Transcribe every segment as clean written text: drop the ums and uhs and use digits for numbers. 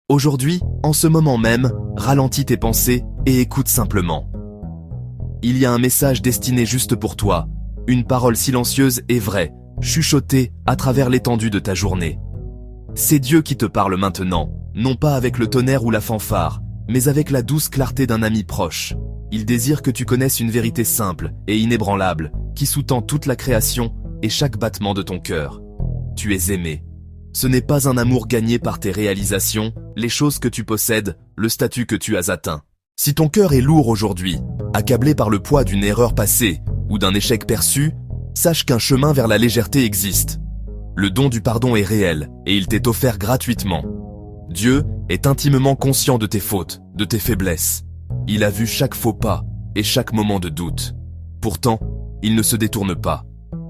Aujourd'hui, en ce moment même, ralentis tes pensées et écoute simplement. Il y a un message destiné juste pour toi, une parole silencieuse et vraie, chuchotée à travers l'étendue de ta journée. C'est Dieu qui te parle maintenant, non pas avec le tonnerre ou la fanfare, mais avec la douce clarté d'un ami proche. Il désire que tu connaisses une vérité simple et inébranlable, qui sous-tend toute la création et chaque battement de ton cœur. Tu es aimé. Ce n'est pas un amour gagné par tes réalisations, les choses que tu possèdes, le statut que tu as atteint. Si ton cœur est lourd aujourd'hui, accablé par le poids d'une erreur passée ou d'un échec perçu, sache qu'un chemin vers la légèreté existe. Le don du pardon est réel et il t'est offert gratuitement. Dieu est intimement conscient de tes fautes, de tes faiblesses. Il a vu chaque faux pas et chaque moment de doute. Pourtant, il ne se détourne pas.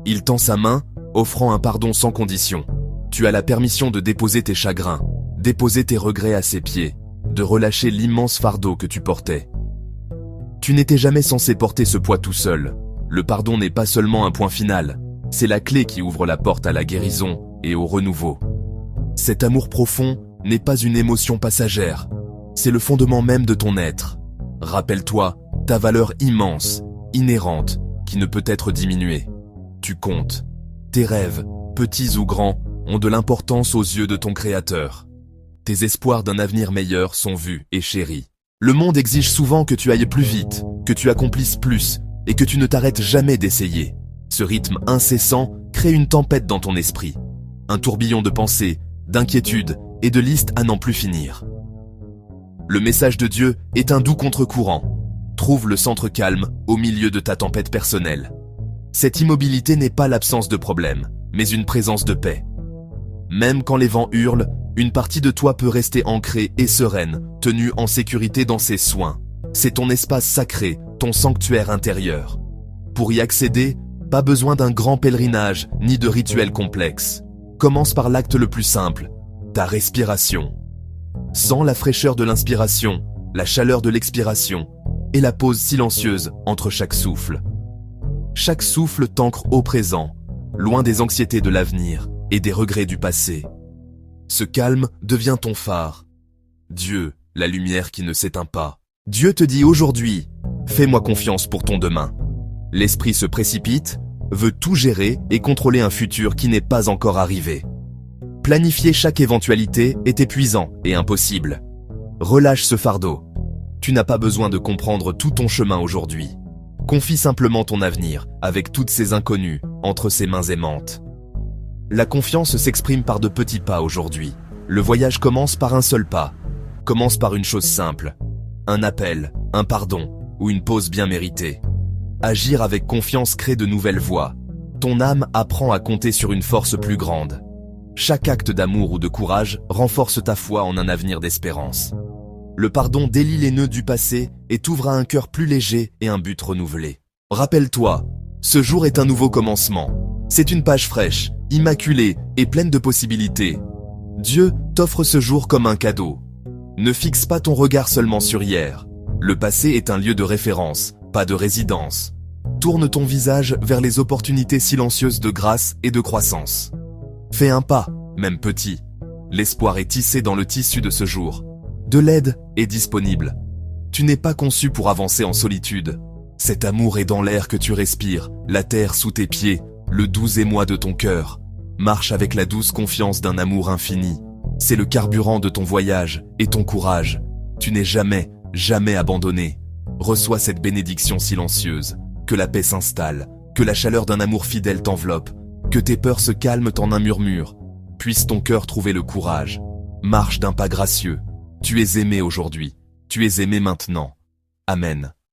Il tend sa main, offrant un pardon sans condition. Tu as la permission de déposer tes chagrins, déposer tes regrets à ses pieds, de relâcher l'immense fardeau que tu portais. Tu n'étais jamais censé porter ce poids tout seul. Le pardon n'est pas seulement un point final, c'est la clé qui ouvre la porte à la guérison et au renouveau. Cet amour profond n'est pas une émotion passagère, c'est le fondement même de ton être. Rappelle-toi, ta valeur immense, inhérente, qui ne peut être diminuée. Tu comptes. Tes rêves, petits ou grands, ont de l'importance aux yeux de ton Créateur. Tes espoirs d'un avenir meilleur sont vus et chéris. Le monde exige souvent que tu ailles plus vite, que tu accomplisses plus, et que tu ne t'arrêtes jamais d'essayer. Ce rythme incessant crée une tempête dans ton esprit. Un tourbillon de pensées, d'inquiétudes et de listes à n'en plus finir. Le message de Dieu est un doux contre-courant. Trouve le centre calme au milieu de ta tempête personnelle. Cette immobilité n'est pas l'absence de problème, mais une présence de paix. Même quand les vents hurlent, une partie de toi peut rester ancrée et sereine, tenue en sécurité dans ses soins. C'est ton espace sacré, ton sanctuaire intérieur. Pour y accéder, pas besoin d'un grand pèlerinage ni de rituels complexes. Commence par l'acte le plus simple, ta respiration. Sens la fraîcheur de l'inspiration, la chaleur de l'expiration et la pause silencieuse entre chaque souffle. Chaque souffle t'ancre au présent, loin des anxiétés de l'avenir et des regrets du passé. Ce calme devient ton phare. Dieu, la lumière qui ne s'éteint pas. Dieu te dit aujourd'hui, fais-moi confiance pour ton demain. L'esprit se précipite, veut tout gérer et contrôler un futur qui n'est pas encore arrivé. Planifier chaque éventualité est épuisant et impossible. Relâche ce fardeau. Tu n'as pas besoin de comprendre tout ton chemin aujourd'hui. Confie simplement ton avenir, avec toutes ces inconnues, entre ses mains aimantes. La confiance s'exprime par de petits pas aujourd'hui. Le voyage commence par un seul pas. Commence par une chose simple. Un appel, un pardon, ou une pause bien méritée. Agir avec confiance crée de nouvelles voies. Ton âme apprend à compter sur une force plus grande. Chaque acte d'amour ou de courage renforce ta foi en un avenir d'espérance. Le pardon délie les nœuds du passé et t'ouvre à un cœur plus léger et un but renouvelé. Rappelle-toi, ce jour est un nouveau commencement. C'est une page fraîche, immaculée et pleine de possibilités. Dieu t'offre ce jour comme un cadeau. Ne fixe pas ton regard seulement sur hier. Le passé est un lieu de référence, pas de résidence. Tourne ton visage vers les opportunités silencieuses de grâce et de croissance. Fais un pas, même petit. L'espoir est tissé dans le tissu de ce jour. De l'aide est disponible. Tu n'es pas conçu pour avancer en solitude. Cet amour est dans l'air que tu respires, la terre sous tes pieds, le doux émoi de ton cœur. Marche avec la douce confiance d'un amour infini. C'est le carburant de ton voyage et ton courage. Tu n'es jamais, jamais abandonné. Reçois cette bénédiction silencieuse. Que la paix s'installe, que la chaleur d'un amour fidèle t'enveloppe, que tes peurs se calment en un murmure. Puisse ton cœur trouver le courage. Marche d'un pas gracieux. Tu es aimé aujourd'hui. Tu es aimé maintenant. Amen.